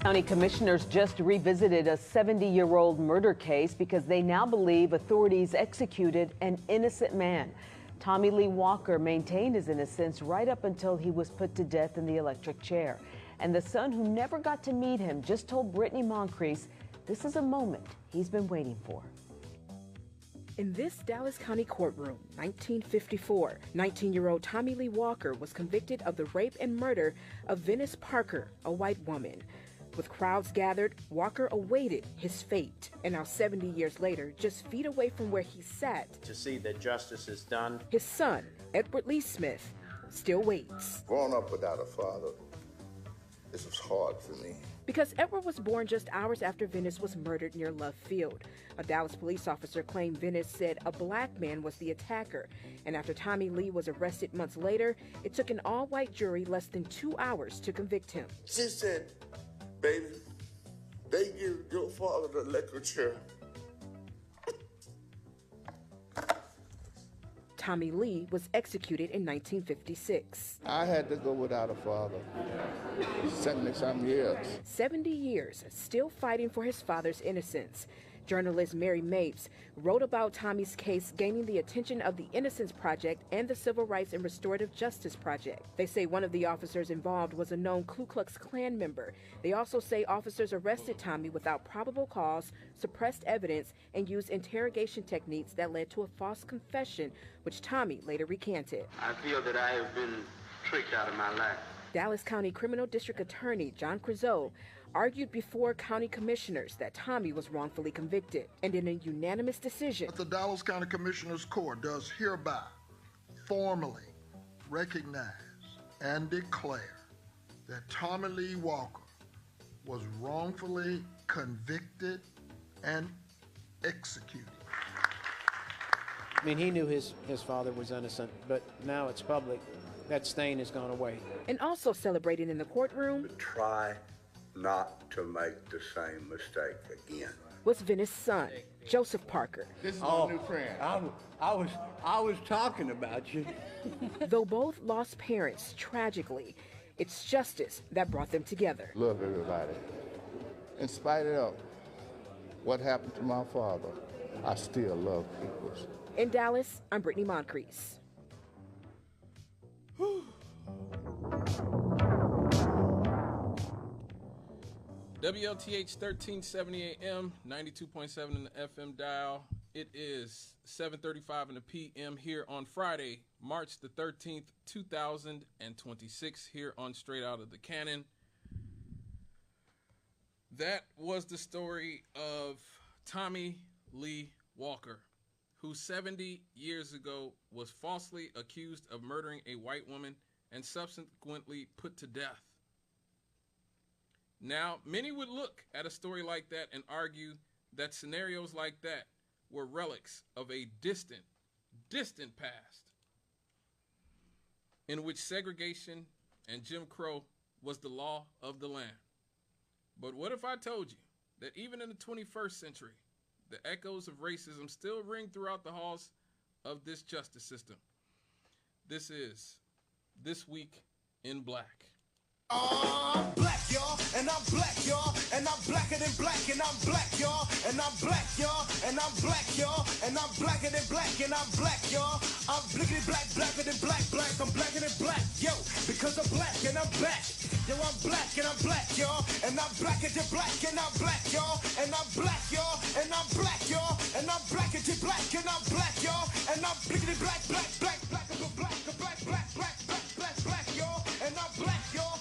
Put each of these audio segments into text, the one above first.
County commissioners just revisited a 70-year-old murder case because they now believe authorities executed an innocent man. Tommy Lee Walker maintained his innocence right up until he was put to death in the electric chair. And the son who never got to meet him just told Brittany Moncrief this is a moment he's been waiting for. In this Dallas County courtroom, 1954, 19-year-old Tommy Lee Walker was convicted of the rape and murder of Venice Parker, a white woman. With crowds gathered, Walker awaited his fate. And now 70 years later, just feet away from where he sat, to see that justice is done, his son, Edward Lee Smith, still waits. Growing up without a father, this was hard for me. Because Edward was born just hours after Venice was murdered near Love Field. A Dallas police officer claimed Venice said a black man was the attacker. And after Tommy Lee was arrested months later, it took an all-white jury less than 2 hours to convict him. She said, baby, they give your father the electric chair. Tommy Lee was executed in 1956. I had to go without a father. 70-some years. 70 years, still fighting for his father's innocence. Journalist Mary Mapes wrote about Tommy's case gaining the attention of the Innocence Project and the Civil Rights and Restorative Justice Project. They say one of the officers involved was a known Ku Klux Klan member. They also say officers arrested Tommy without probable cause, suppressed evidence, and used interrogation techniques that led to a false confession, which Tommy later recanted. I feel that I have been tricked out of my life. Dallas County Criminal District Attorney John Crezeau argued before county commissioners that Tommy was wrongfully convicted. And in a unanimous decision, the Dallas County Commissioners Court does hereby formally recognize and declare that Tommy Lee Walker was wrongfully convicted and executed. I mean, he knew his father was innocent, but now it's public. That stain has gone away. And also celebrating in the courtroom, try not to make the same mistake again, was Venice's son, Joseph Parker. This is my new friend. I was talking about you. Though both lost parents tragically, it's justice that brought them together. Love everybody. In spite of what happened to my father, I still love people. In Dallas, I'm Brittany Moncrief. WLTH 1370 AM, 92.7 in the FM dial. It is 7:35 in the PM here on Friday, March the 13th, 2026, here on Straight Out of the Cannon. That was the story of Tommy Lee Walker, who 70 years ago was falsely accused of murdering a white woman and subsequently put to death. Now, many would look at a story like that and argue that scenarios like that were relics of a distant past in which segregation and Jim Crow was the law of the land. But what if I told you that even in the 21st century, the echoes of racism still ring throughout the halls of this justice system? This is This Week in Black. I'm black, y'all, and I'm black, y'all, and I'm blacker than black, and I'm black, y'all, and I'm black, y'all, and I'm black, y'all, and I'm blacker than black, and I'm black, y'all. I'm blickety black, blacker than black, black, I'm blacker than black, yo, because I'm black and I'm back. Yo, I'm black and I'm black, y'all, and I'm blacker than black, and I'm black, y'all, and I'm black, y'all, and I'm black, y'all, and I'm blacker than black, and I'm black, y'all, and I'm blickety black, black, black, black, I'm black, black, black, black, black, black, black, y'all, and I'm black, y'all.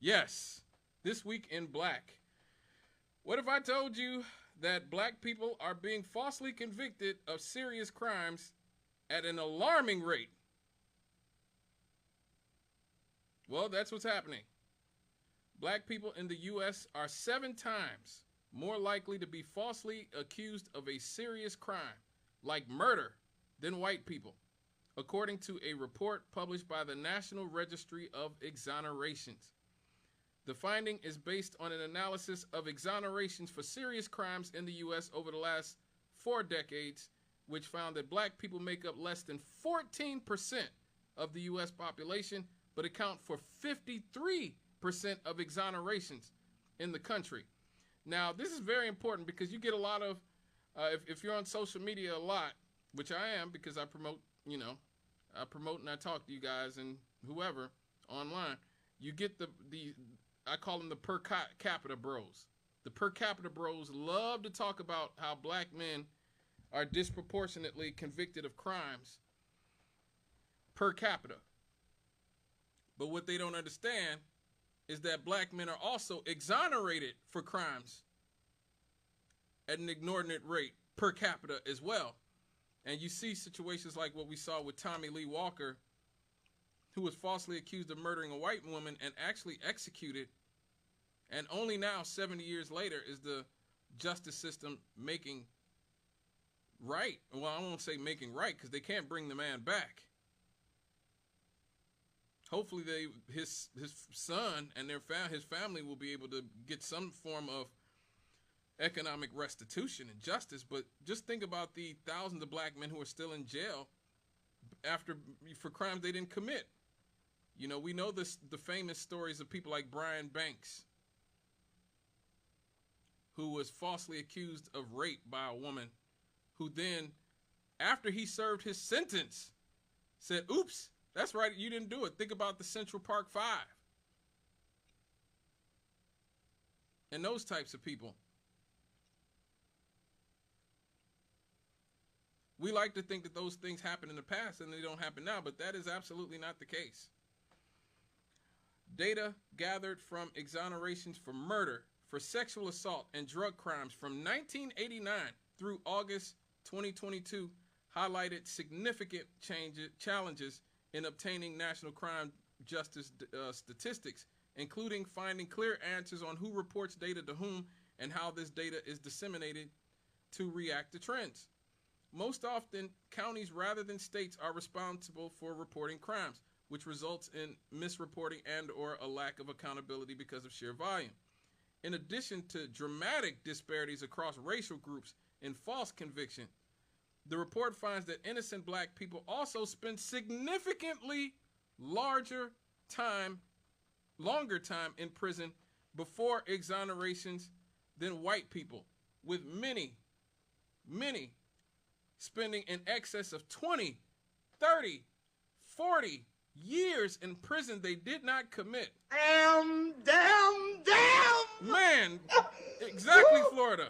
Yes, This Week in Black. What if I told you that black people are being falsely convicted of serious crimes at an alarming rate? Well, that's what's happening. Black people in the U.S. are 7 times more likely to be falsely accused of a serious crime, like murder, than white people, according to a report published by the National Registry of Exonerations. The finding is based on an analysis of exonerations for serious crimes in the U.S. over the last 4 decades, which found that black people make up less than 14% of the U.S. population, but account for 53% of exonerations in the country. Now, this is very important because you get a lot of, if you're on social media a lot, which I am because I promote, I promote and I talk to you guys and whoever online, you get the I call them the per capita bros. The per capita bros love to talk about how black men are disproportionately convicted of crimes per capita. But what they don't understand is that black men are also exonerated for crimes at an inordinate rate per capita as well. And you see situations like what we saw with Tommy Lee Walker, who was falsely accused of murdering a white woman and actually executed. And only now, 70 years later, is the justice system making right. Well, I won't say making right because they can't bring the man back. Hopefully his son and his family will be able to get some form of economic restitution and justice. But just think about the thousands of black men who are still in jail for crimes they didn't commit. We know the famous stories of people like Brian Banks, who was falsely accused of rape by a woman, who then, after he served his sentence, said, oops, that's right, you didn't do it. Think about the Central Park 5. And those types of people. We like to think that those things happened in the past and they don't happen now, but that is absolutely not the case. Data gathered from exonerations for murder, for sexual assault, and drug crimes from 1989 through August 2022 highlighted significant challenges in obtaining national crime justice statistics, including finding clear answers on who reports data to whom and how this data is disseminated to react to trends. Most often, counties rather than states are responsible for reporting crimes, which results in misreporting and or a lack of accountability because of sheer volume. In addition to dramatic disparities across racial groups in false conviction, the report finds that innocent black people also spend significantly longer time in prison before exonerations than white people, with many spending in excess of 20, 30, 40 years in prison they did not commit. Damn! Man, exactly, Florida.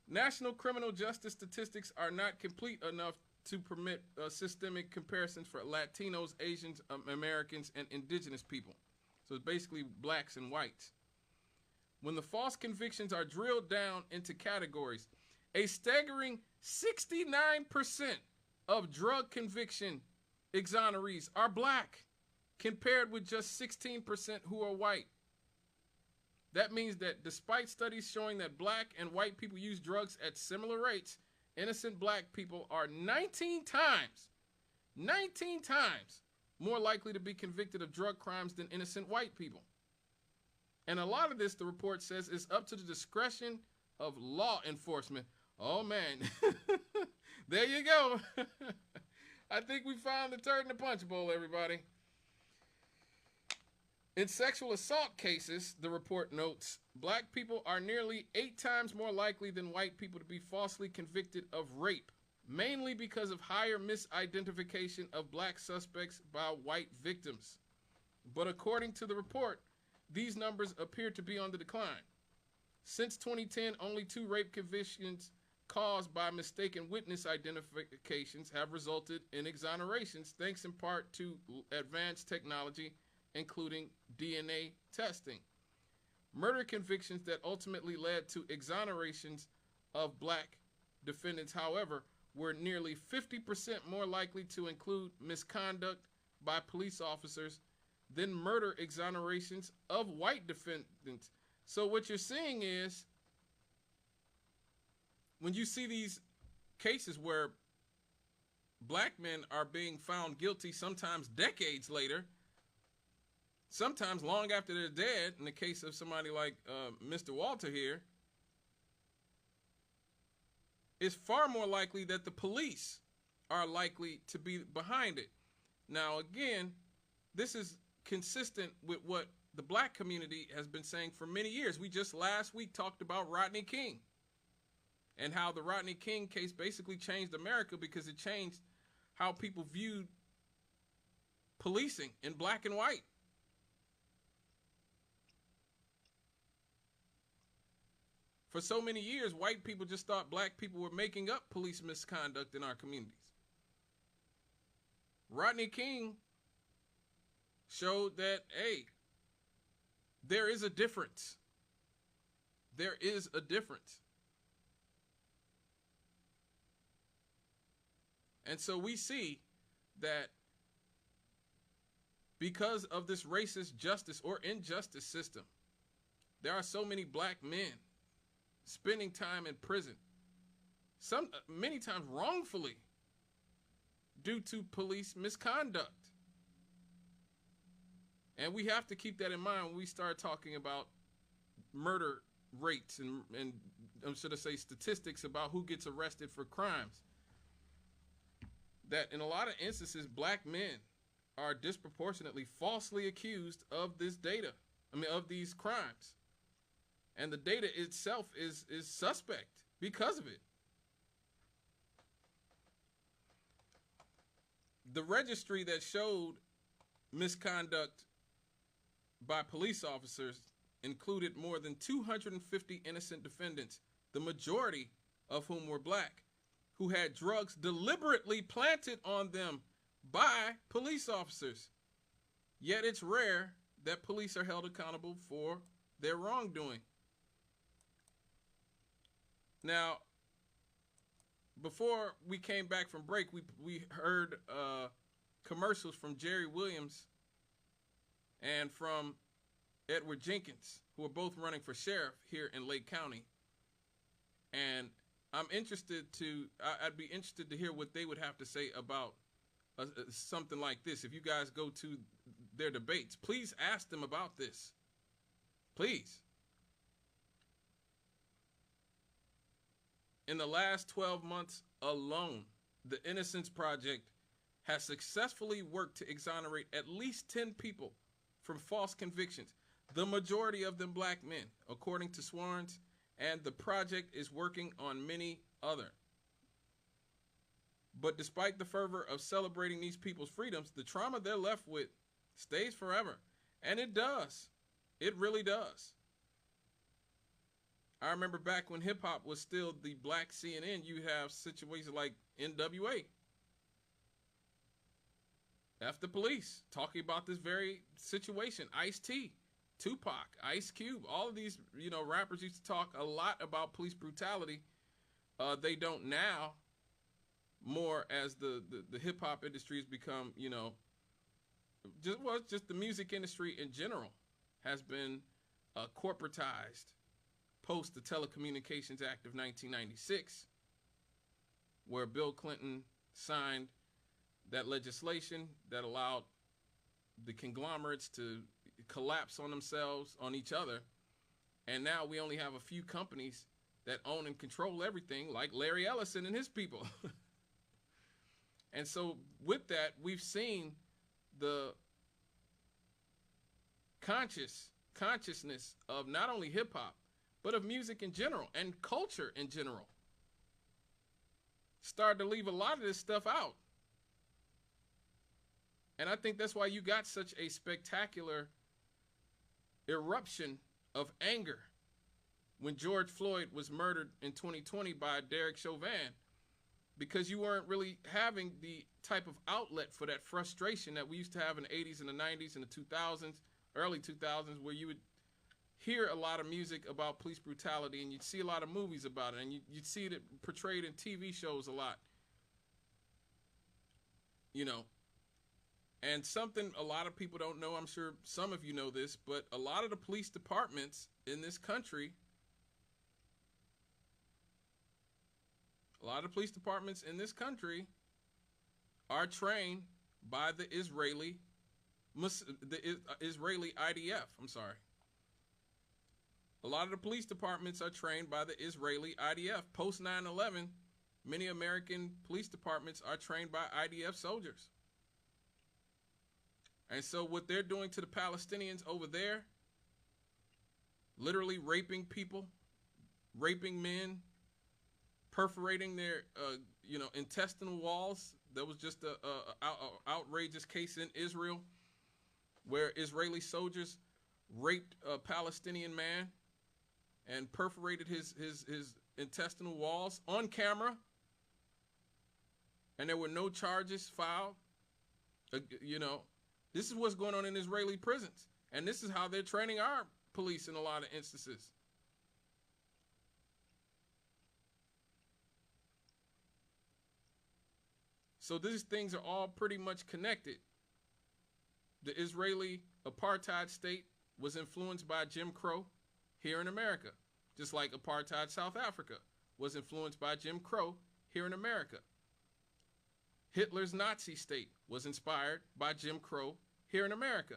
National criminal justice statistics are not complete enough to permit systemic comparisons for Latinos, Asians, Americans, and indigenous people. So it's basically blacks and whites. When the false convictions are drilled down into categories, a staggering 69% of drug conviction exonerees are black, compared with just 16% who are white. That means that despite studies showing that black and white people use drugs at similar rates, innocent black people are 19 times more likely to be convicted of drug crimes than innocent white people. And a lot of this, the report says, is up to the discretion of law enforcement. Oh, man. There you go. I think we found the turd in the punch bowl, everybody. In sexual assault cases, the report notes, black people are nearly 8 times more likely than white people to be falsely convicted of rape, mainly because of higher misidentification of black suspects by white victims. But according to the report, these numbers appear to be on the decline. Since 2010, only 2 rape convictions caused by mistaken witness identifications have resulted in exonerations, thanks in part to advanced technology, including DNA testing. Murder convictions that ultimately led to exonerations of black defendants, however, were nearly 50% more likely to include misconduct by police officers than murder exonerations of white defendants. So what you're seeing is, when you see these cases where black men are being found guilty sometimes decades later, sometimes long after they're dead, in the case of somebody like Mr. Walter here, it's far more likely that the police are likely to be behind it. Now, again, this is consistent with what the black community has been saying for many years. We just last week talked about Rodney King and how the Rodney King case basically changed America because it changed how people viewed policing in black and white. For so many years, white people just thought black people were making up police misconduct in our communities. Rodney King showed that, hey, there is a difference. There is a difference. And so we see that because of this racist justice or injustice system, there are so many black men spending time in prison, many times wrongfully, due to police misconduct. And we have to keep that in mind when we start talking about murder rates and should I say statistics about who gets arrested for crimes. That in a lot of instances, black men are disproportionately falsely accused of this data. Of these crimes. And the data itself is suspect because of it. The registry that showed misconduct by police officers included more than 250 innocent defendants, the majority of whom were black, who had drugs deliberately planted on them by police officers. Yet it's rare that police are held accountable for their wrongdoing. Now, before we came back from break, we heard commercials from Jerry Williams and from Edward Jenkins, who are both running for sheriff here in Lake County. And I'd be interested to hear what they would have to say about something like this. If you guys go to their debates, please ask them about this. Please. In the last 12 months alone, the Innocence Project has successfully worked to exonerate at least 10 people from false convictions, the majority of them black men, according to Swarns, and the project is working on many other. But despite the fervor of celebrating these people's freedoms, the trauma they're left with stays forever. And it does. It really does. I remember back when hip-hop was still the black CNN, you have situations like NWA. F the police, talking about this very situation. Ice-T, Tupac, Ice Cube, all of these, rappers used to talk a lot about police brutality. They don't now, more as the hip-hop industry has become, just the music industry in general has been corporatized post the Telecommunications Act of 1996, where Bill Clinton signed that legislation that allowed the conglomerates to collapse on themselves, on each other. And now we only have a few companies that own and control everything, like Larry Ellison and his people. And so with that, we've seen the consciousness of not only hip-hop, but of music in general and culture in general start to leave a lot of this stuff out. And I think that's why you got such a spectacular eruption of anger when George Floyd was murdered in 2020 by Derek Chauvin, because you weren't really having the type of outlet for that frustration that we used to have in the 80s and the 90s and the 2000s, early 2000s, where you would hear a lot of music about police brutality and you'd see a lot of movies about it and you'd see it portrayed in TV shows a lot. And something a lot of people don't know, I'm sure some of you know this, but a lot of the police departments in this country, are trained by the Israeli IDF. A lot of the police departments are trained by the Israeli IDF. Post 9/11, many American police departments are trained by IDF soldiers. And so what they're doing to the Palestinians over there, literally raping people, raping men, perforating their, intestinal walls. There was just a outrageous case in Israel where Israeli soldiers raped a Palestinian man and perforated his intestinal walls on camera, and there were no charges filed. This is what's going on in Israeli prisons, and this is how they're training our police in a lot of instances. So these things are all pretty much connected. The Israeli apartheid state was influenced by Jim Crow here in America, just like apartheid South Africa was influenced by Jim Crow here in America. Hitler's Nazi state was inspired by Jim Crow here in America.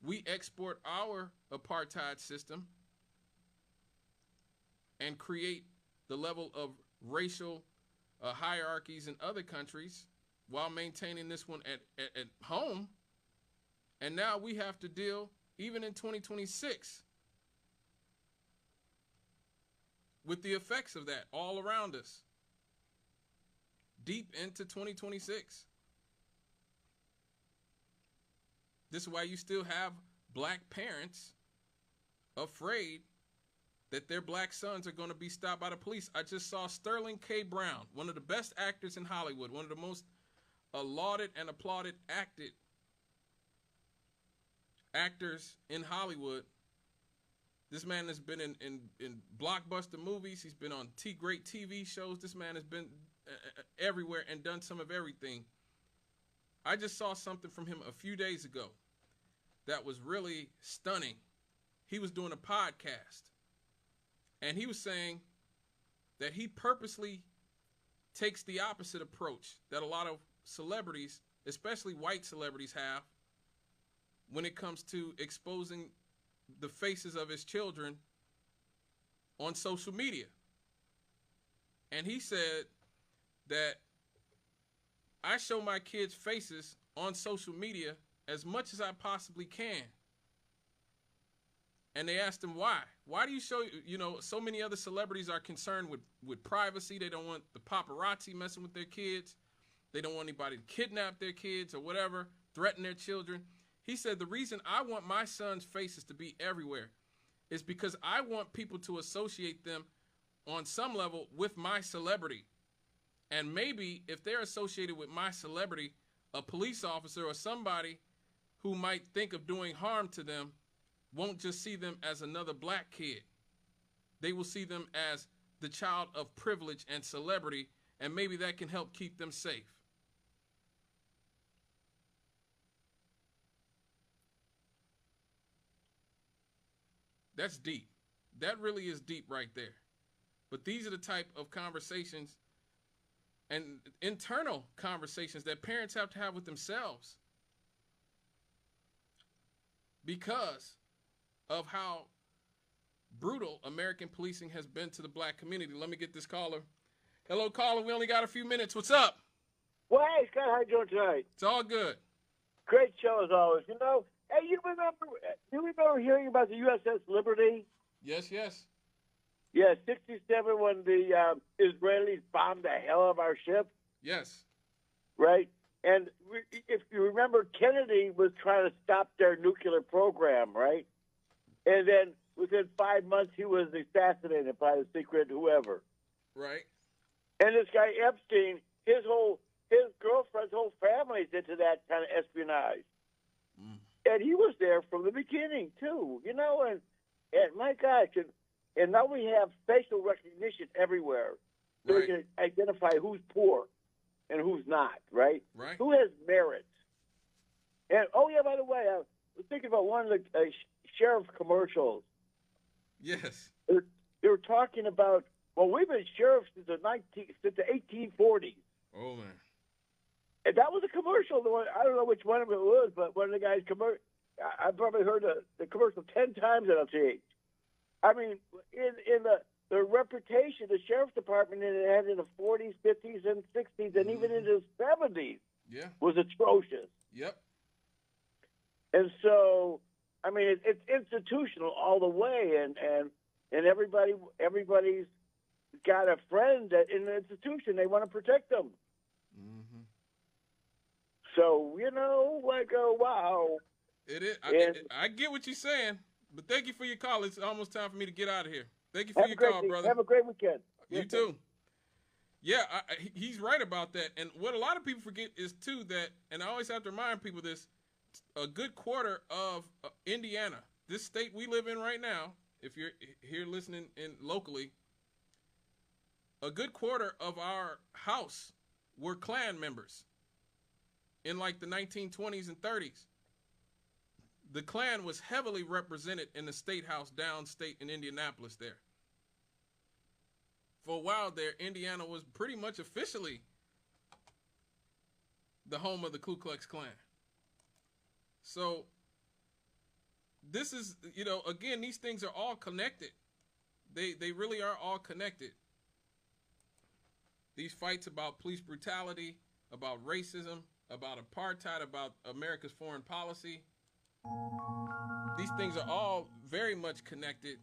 We export our apartheid system and create the level of racial hierarchies in other countries while maintaining this one at home. And now we have to deal, even in 2026, with the effects of that all around us, deep into 2026. This is why you still have black parents afraid that their black sons are going to be stopped by the police. I just saw Sterling K. Brown, one of the best actors in Hollywood, one of the most lauded and applauded actors in Hollywood. This man has been in blockbuster movies. He's been on great TV shows. This man has been everywhere and done some of everything. I just saw something from him a few days ago that was really stunning. He was doing a podcast, and he was saying that he purposely takes the opposite approach that a lot of celebrities, especially white celebrities, have when it comes to exposing the faces of his children on social media. And he said that I show my kids' faces on social media as much as I possibly can. And they asked him why. Why do you show, so many other celebrities are concerned with privacy. They don't want the paparazzi messing with their kids. They don't want anybody to kidnap their kids or whatever, threaten their children. He said, the reason I want my son's faces to be everywhere is because I want people to associate them on some level with my celebrity. And maybe if they're associated with my celebrity, a police officer or somebody who might think of doing harm to them won't just see them as another black kid. They will see them as the child of privilege and celebrity, and maybe that can help keep them safe. That's deep. That really is deep right there. But these are the type of conversations and internal conversations that parents have to have with themselves because of how brutal American policing has been to the black community. Let me get this caller. Hello, caller. We only got a few minutes. What's up? Well, hey, Scott, how you doing tonight? It's all good. Great show as always. Hey, you remember hearing about the USS Liberty? Yes. Yeah, 67 when the Israelis bombed the hell out of our ship. Yes. Right? And if you remember, Kennedy was trying to stop their nuclear program, right? And then within 5 months, he was assassinated by the secret whoever. Right. And this guy Epstein, his girlfriend's whole family's into that kind of espionage. Mm. And he was there from the beginning, too, and my gosh, and now we have facial recognition everywhere. So we can identify who's poor and who's not, right? Right. Who has merit. And, by the way, I was thinking about one of the sheriff's commercials. Yes. They were talking about, we've been sheriffs since the 1840s. Oh, man. And that was a commercial. I don't know which one of it was, but one of the guys' I probably heard the commercial 10 times on LTH. I mean, in the reputation, the sheriff's department it had in the 40s, 50s, and 60s, and even in the 70s was atrocious. Yep. And so, I mean, it's institutional all the way, and everybody's got a friend that in the institution, they want to protect them. Mm-hmm. So, you know, like, wow. It is. I get what you're saying, but thank you for your call. It's almost time for me to get out of here. Thank you for your call, brother. Have a great weekend. You too. Yeah, he's right about that. And what a lot of people forget is, too, that, and I always have to remind people this, a good quarter of Indiana, this state we live in right now, if you're here listening in locally, a good quarter of our House were Klan members in like the 1920s and 30s. The Klan was heavily represented in the State House downstate in Indianapolis there. For a while there, Indiana was pretty much officially the home of the Ku Klux Klan. So this is, you know, again, these things are all connected. They really are all connected. These fights about police brutality, about racism, about apartheid, about America's foreign policy, these things are all very much connected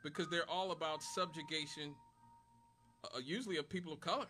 because they're all about subjugation, usually of people of color.